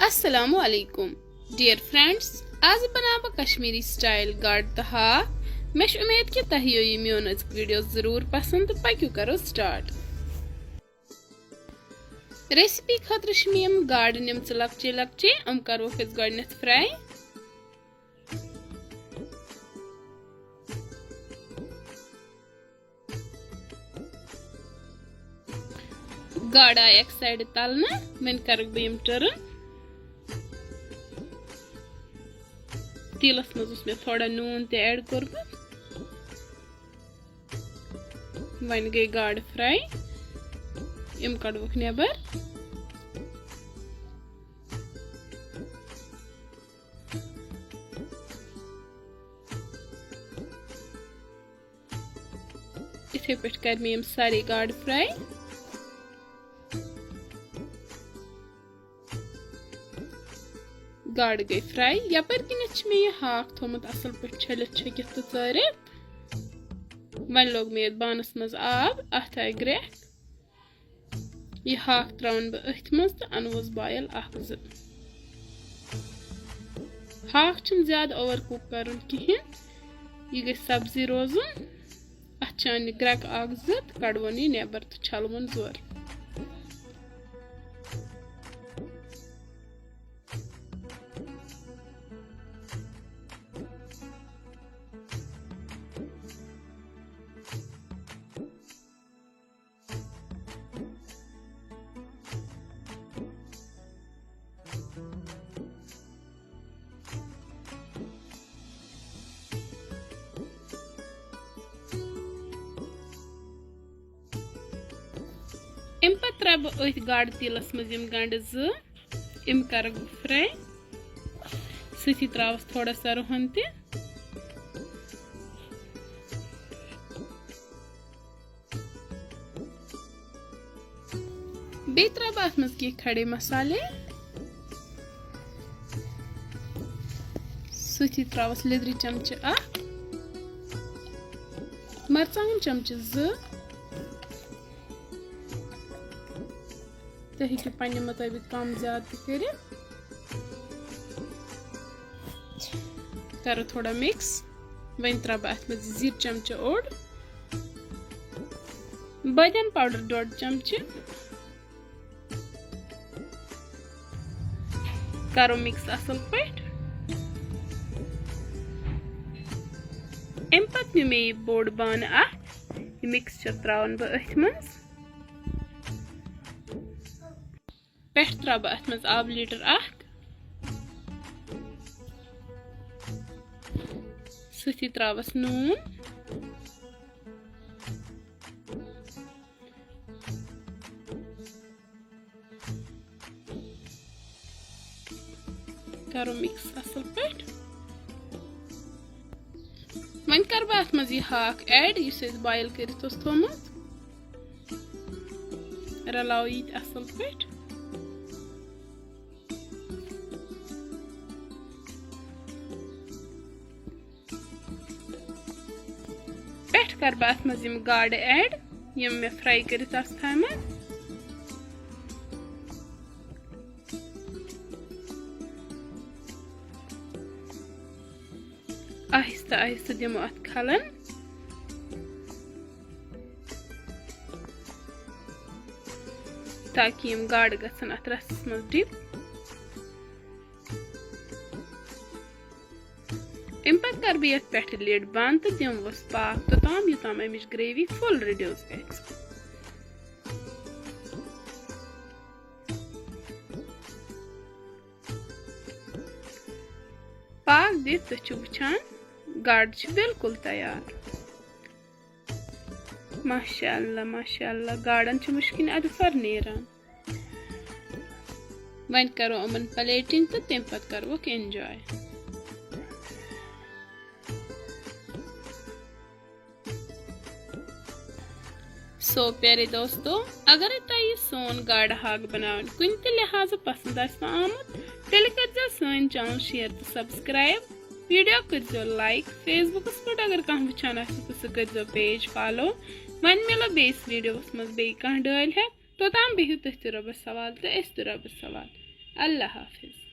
अस्सलामु अलैकुम dear friends, आज बनाबो कश्मीरी स्टाइल गाड़ तो हाक। मे उम्मीद कि तह यी मोन अजुक वीडियो जरूर पसंद। तो पक्यू करो स्टार्ट। रेसिपी खतर गाड़ निम लक्चे लक्चे करो गडनथ फ्राई। गाड़ आय एक साइड तलना, वन कर बह टर्न। तेलस मज मे थोड़ा नून ते ऐड कोरमत। वन गई गाड़ फ्राई, कड़वक नेबर। इथे पे कर मे सारी गाड़ फ्राई। गाड़ गई फ्राई। यपर किन मे यह हाक थोमुत असल पे छलित छकित तो चरित। वन लोग मे बानस मज आब, अत आय ग्रेख। यह हाक त्रावन बह अथ मज तो अनवस बॉयल हाक ज्यादा ओवर कुक करन कहें। यह गई सब्जी रोजन। अत ग्रेक कड़वन यह नेबर तो छलवन जोर। पे त्रा बह अथ गाड़ तेलस मज गंड कर फ्राई। सती त्रावस थोड़ा सा रुहन ते। बे त्रा अत मज की खड़े मसाले। सती त्रावस लिद्रि चमचे मरचांगन चमचे तो पन्ने मुताबिक कम ज्यादा कर। करो थोड़ा मिक्स। वन त्रा अत मज जीर चमचे ओड। बदियन पाउडर 1.5 चमचे। करो मिक्स असल पे। पे मे बोड़ बान मिक्सचर त्रावन बह अथ मज। पे त्रा बह अत मज आब लीटर सती त्रावस नून। करो मिक्स असल पे। वन कर बह अत मज यह हाक ऐड इस बॉयल कर थोमुत। रलाओ ये असल पे। कर बह अत मज गाड़ ऐड मे फ्राई कर आहिस्ता आहिस्ता दिमो अत खलन। ताकि गाड़ गसन अत रसस मज डिप। पे कर बह पे लिड बंद तो दिमवस पाक तोताम योताम अमिच ग्रेवी फुल रिड्यूस गस। पाक दित तो वुचान गाड़ बिल्कुल तैयार। माशाअल्लाह माशाअल्लाह गाड़न मुश्किन अदफर नेरान। वन करो अमन प्लेटिंग तो तम पे करोक एंजॉय। सो प्यारे दोस्तों, अगर तुम सोन गाड़ हाक बनावन कुन ते लिहाज पसंद आमुत तेल कर सन चैनल शेयर तो सब्सक्राइब। वीडियो कर लाइक। फेसबुकस पे अगर कह वुचान तो सह कर पेज फॉलो। वन मिलो बेस वीडियोस मज बे कह डल है। तोताम बिहु तुह रबस सवाल तो अस रबस सवाल। अल्लाह हाफिज।